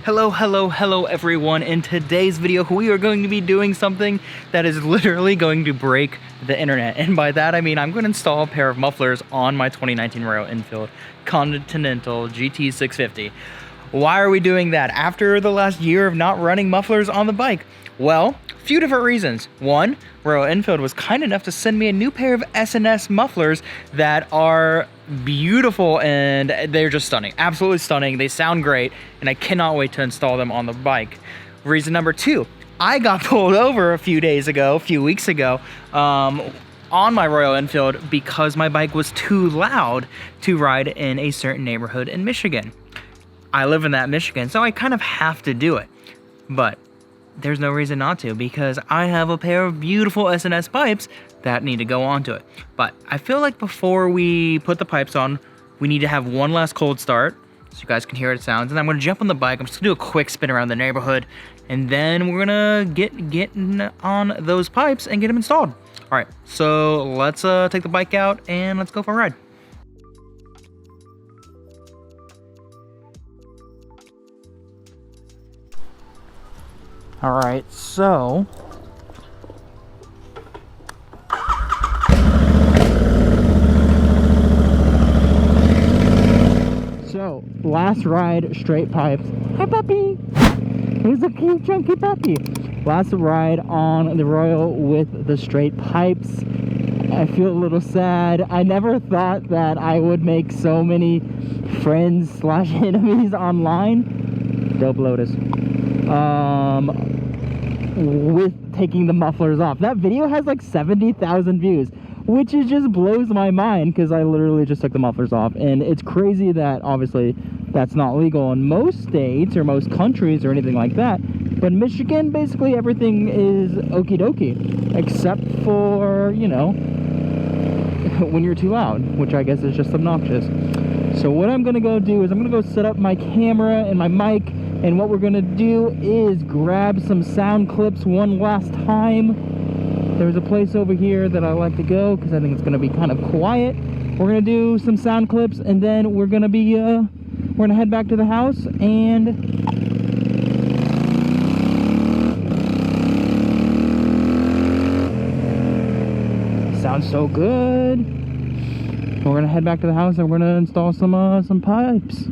Hello everyone. In today's video, we are going to be doing something that is literally going to break the internet. And by that, I mean I'm going to install a pair of mufflers on my 2019 Royal Enfield Continental GT 650. Why are we doing that after the last year of not running mufflers on the bike? Well, a few different reasons. One, Royal Enfield was kind enough to send me a new pair of S&S mufflers that are beautiful and they're just stunning. Absolutely stunning. They sound great and I cannot wait to install them on the bike. Reason number two, I got pulled over a few weeks ago, on my Royal Enfield because my bike was too loud to ride in a certain neighborhood in Michigan. I live in that Michigan, so I kind of have to do it. But there's no reason not to because I have a pair of beautiful S&S pipes that need to go onto it. But I feel like before we put the pipes on, we need to have one last cold start so you guys can hear how it sounds. And I'm gonna jump on the bike. I'm just gonna do a quick spin around the neighborhood and then we're gonna get on those pipes and get them installed. All right, so let's take the bike out and let's go for a ride. All right, so last ride, straight pipes. Hi, puppy. He's a cute, chunky puppy. Last ride on the Royal with the straight pipes. I feel a little sad. I never thought that I would make so many friends / enemies online. Dope Lotus. With taking the mufflers off. That video has like 70,000 views, which is just blows my mind because I literally just took the mufflers off. And it's crazy that obviously that's not legal in most states or most countries or anything like that. But in Michigan, basically everything is okie dokie, except for, you know, when you're too loud, which I guess is just obnoxious. So what I'm gonna go do is I'm gonna go set up my camera and my mic. And what we're gonna do is grab some sound clips one last time. There's a place over here that I like to go because I think it's gonna be kind of quiet. We're gonna do some sound clips and then we're gonna head back to the house and sounds so good. We're gonna head back to the house and we're gonna install some pipes.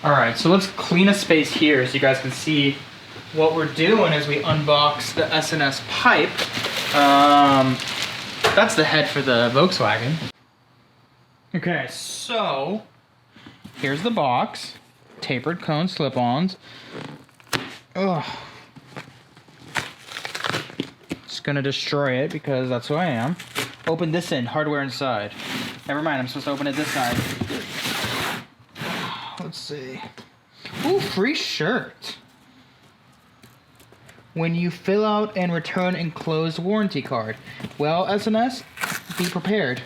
Alright, so let's clean a space here so you guys can see what we're doing as we unbox the S&S pipe. That's the head for the Volkswagen. Okay, so here's the box. Tapered cone slip-ons. Ugh. Just gonna destroy it because that's who I am. Open this in, hardware inside. Never mind, I'm supposed to open it this side. Let's see. Ooh, free shirt. When you fill out and return enclosed warranty card. Well, S&S, be prepared.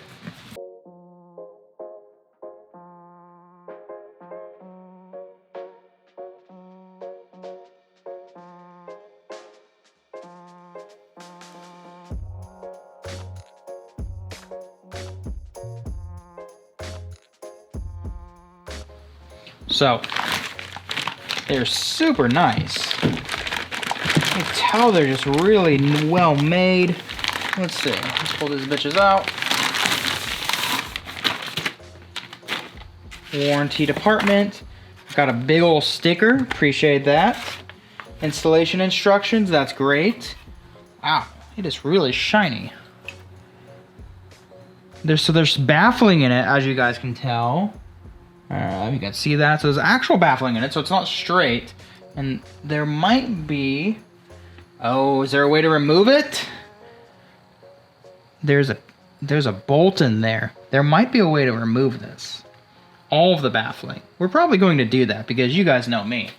So, they're super nice. You can tell they're just really well made. Let's see, let's pull these bitches out. Warranty department. Got a big old sticker, appreciate that. Installation instructions, that's great. Wow, it is really shiny. There's baffling in it, as you guys can tell. You can see that. So there's actual baffling in it, so it's not straight. And there might be... Oh, is there a way to remove it? There's a there's a bolt in there. There might be a way to remove this. All of the baffling. We're probably going to do that because you guys know me.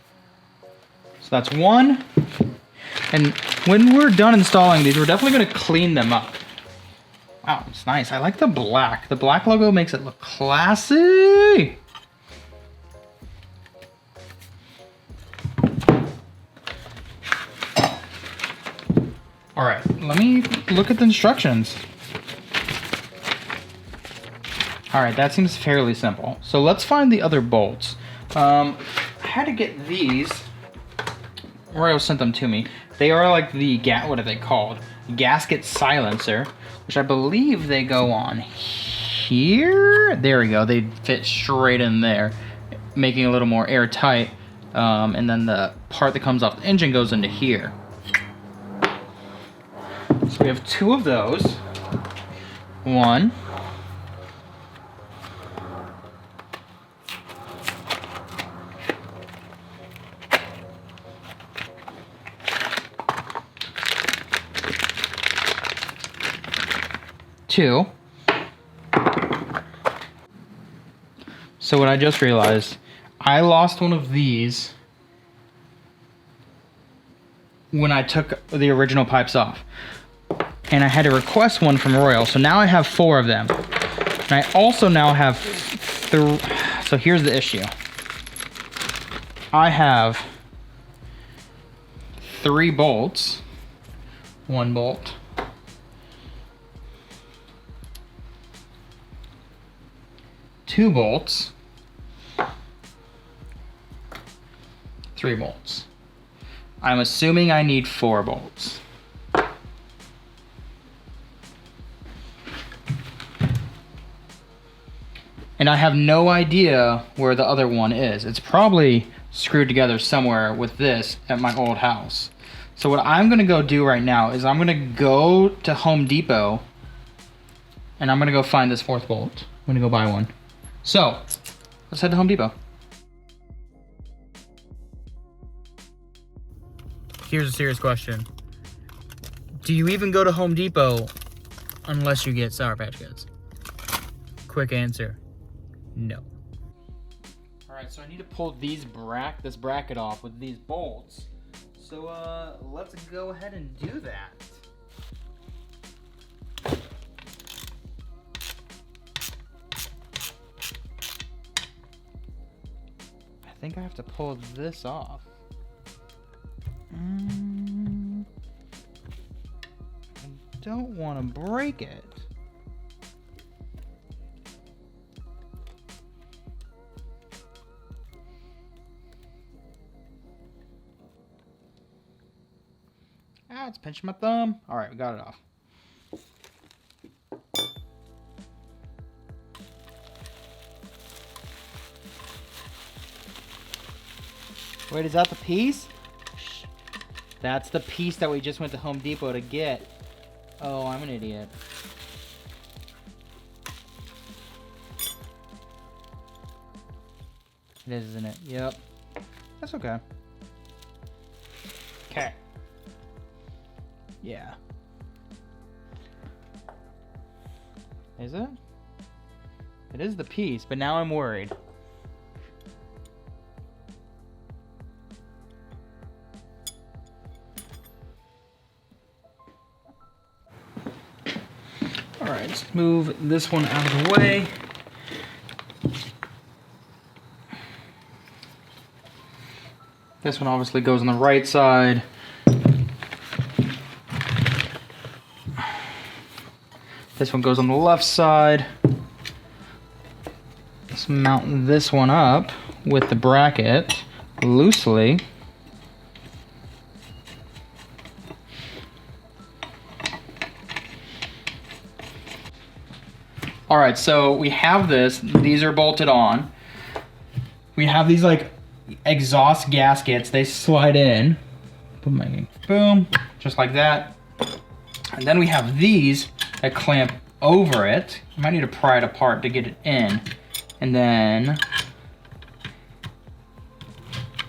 So that's one. And when we're done installing these, we're definitely going to clean them up. Wow, it's nice. I like the black. The black logo makes it look classy. All right, let me look at the instructions. All right, that seems fairly simple. So let's find the other bolts. I had to get these. Royal sent them to me. They are like the, what are they called? Gasket silencer, which I believe they go on here. There we go, they fit straight in there, making it a little more airtight. And then the part that comes off the engine goes into here. So we have two of those. One. Two. So what I just realized, I lost one of these when I took the original pipes off. And I had to request one from Royal, so now I have 4 of them. And I also now have so here's the issue. I have 3 bolts. 1 bolt. 2 bolts. 3 bolts. I'm assuming I need 4 bolts. And I have no idea where the other one is. It's probably screwed together somewhere with this at my old house. So what I'm gonna go do right now is I'm gonna go to Home Depot and I'm gonna go find this 4th bolt. I'm gonna go buy one. So, let's head to Home Depot. Here's a serious question. Do you even go to Home Depot unless you get Sour Patch Kids? Quick answer. No. All right, so I need to pull this bracket off with these bolts. So let's go ahead and do that. I think I have to pull this off. I don't want to break it. Ah, it's pinching my thumb. All right, we got it off. Wait, is that the piece? That's the piece that we just went to Home Depot to get. Oh, I'm an idiot. It is, isn't it? Yep. That's okay. Okay. Yeah. Is it? It is the piece, but now I'm worried. Alright, let's move this one out of the way. This one obviously goes on the right side. This one goes on the left side. Let's mount this one up with the bracket loosely. All right, so we have this. These are bolted on. We have these like exhaust gaskets. They slide in. Boom, just like that. And then we have these that clamp over it. You might need to pry it apart to get it in. And then,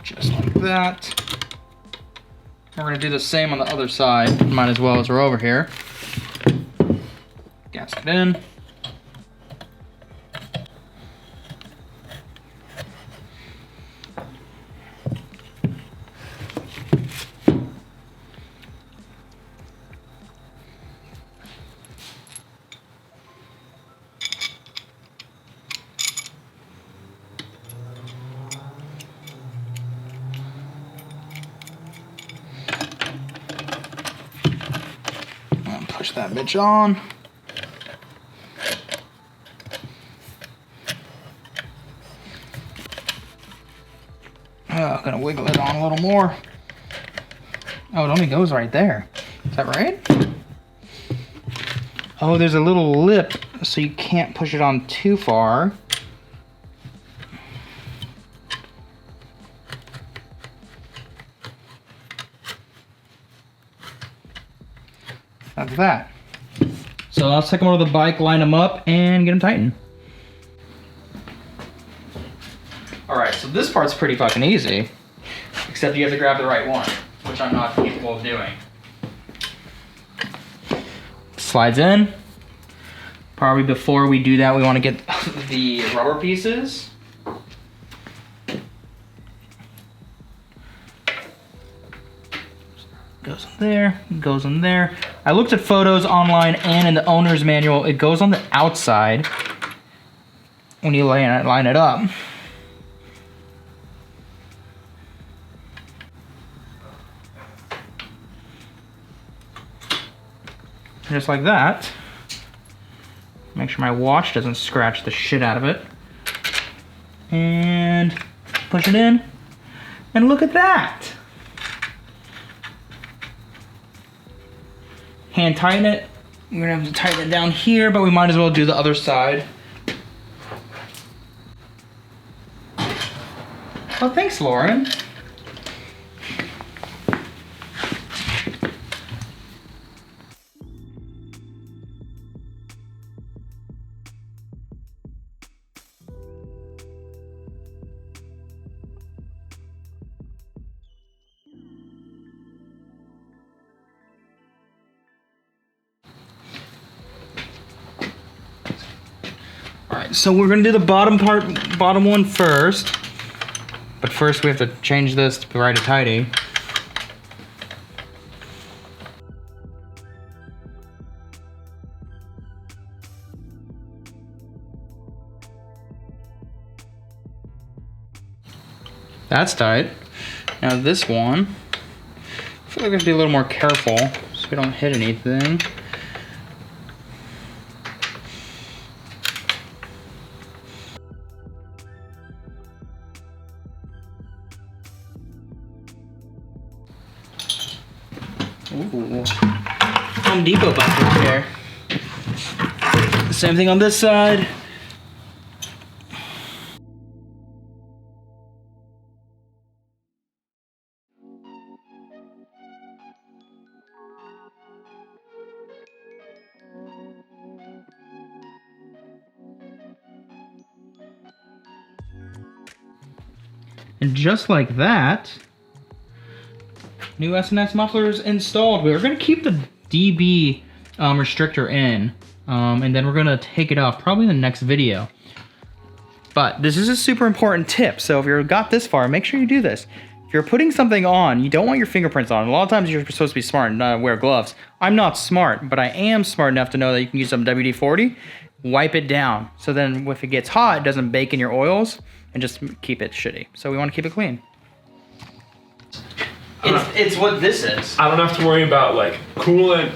just like that. We're gonna do the same on the other side. Might as well as we're over here. gasket in. Push that bitch on. I'm gonna wiggle it on a little more. Oh, it only goes right there. Is that right? Oh, there's a little lip, so you can't push it on too far. That's that. So let's take them over to the bike, line them up, and get them tightened. Alright, so this part's pretty fucking easy. Except you have to grab the right one, which I'm not capable of doing. Slides in. Probably before we do that, we want to get the rubber pieces. Goes in there, goes in there. I looked at photos online and in the owner's manual. It goes on the outside when you line it up. Just like that. Make sure my watch doesn't scratch the shit out of it. And push it in. And look at that. Hand tighten it. We're gonna have to tighten it down here, but we might as well do the other side. Oh, thanks, Lauren. Alright, so we're gonna do the bottom one first. But first we have to change this to right to tidy. That's tight. Now this one, I feel like we have to be a little more careful so we don't hit anything. Ooh. Home Depot bucket here. Same thing on this side. And just like that, new S&S mufflers installed. We're gonna keep the dB restrictor in, and then we're gonna take it off probably in the next video. But this is a super important tip, so if you've got this far, make sure you do this. If you're putting something on, you don't want your fingerprints on. A lot of times you're supposed to be smart and not wear gloves. I'm not smart, but I am smart enough to know that you can use some WD-40, wipe it down. So then if it gets hot, it doesn't bake in your oils and just keep it shitty. So we want to keep it clean. It's what this is. I don't have to worry about like coolant,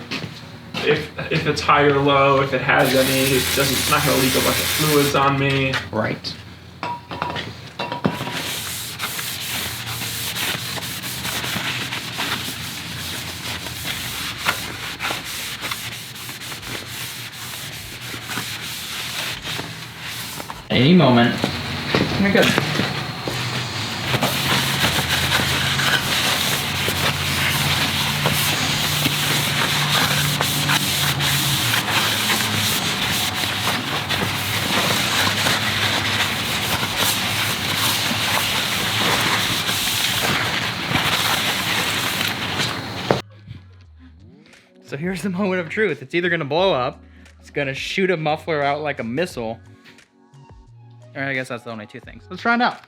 if it's high or low, if it has any, it's not gonna leak a bunch of fluids on me. Right. At any moment. Very good. So here's the moment of truth. It's either gonna blow up, it's gonna shoot a muffler out like a missile. Or I guess that's the only two things. Let's try it out.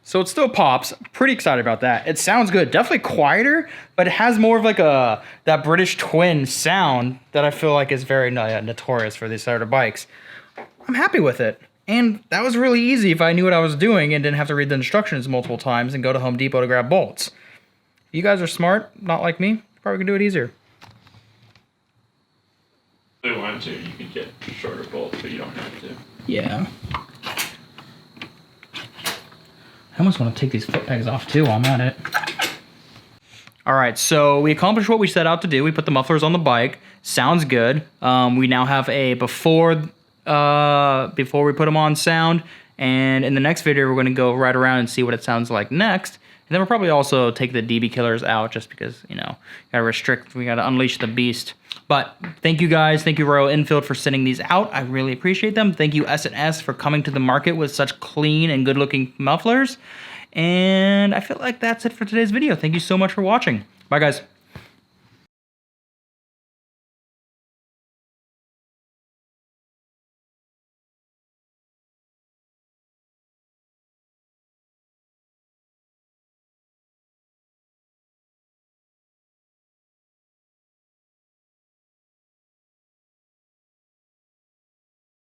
So it still pops. Pretty excited about that. It sounds good. Definitely quieter, but it has more of like that British twin sound that I feel like is very notorious for these sort of bikes. I'm happy with it. And that was really easy if I knew what I was doing and didn't have to read the instructions multiple times and go to Home Depot to grab bolts. If you guys are smart, not like me, probably can do it easier. If you wanted to, you could get shorter bolts, but you don't have to. Yeah. I almost want to take these foot pegs off too while I'm at it. All right, so we accomplished what we set out to do. We put the mufflers on the bike. Sounds good. We now have a before we put them on sound. And in the next video, we're going to go right around and see what it sounds like next. And then we'll probably also take the DB killers out just because, you know, we got to unleash the beast. But thank you guys. Thank you, Royal Enfield, for sending these out. I really appreciate them. Thank you, S&S, for coming to the market with such clean and good-looking mufflers. And I feel like that's it for today's video. Thank you so much for watching. Bye, guys.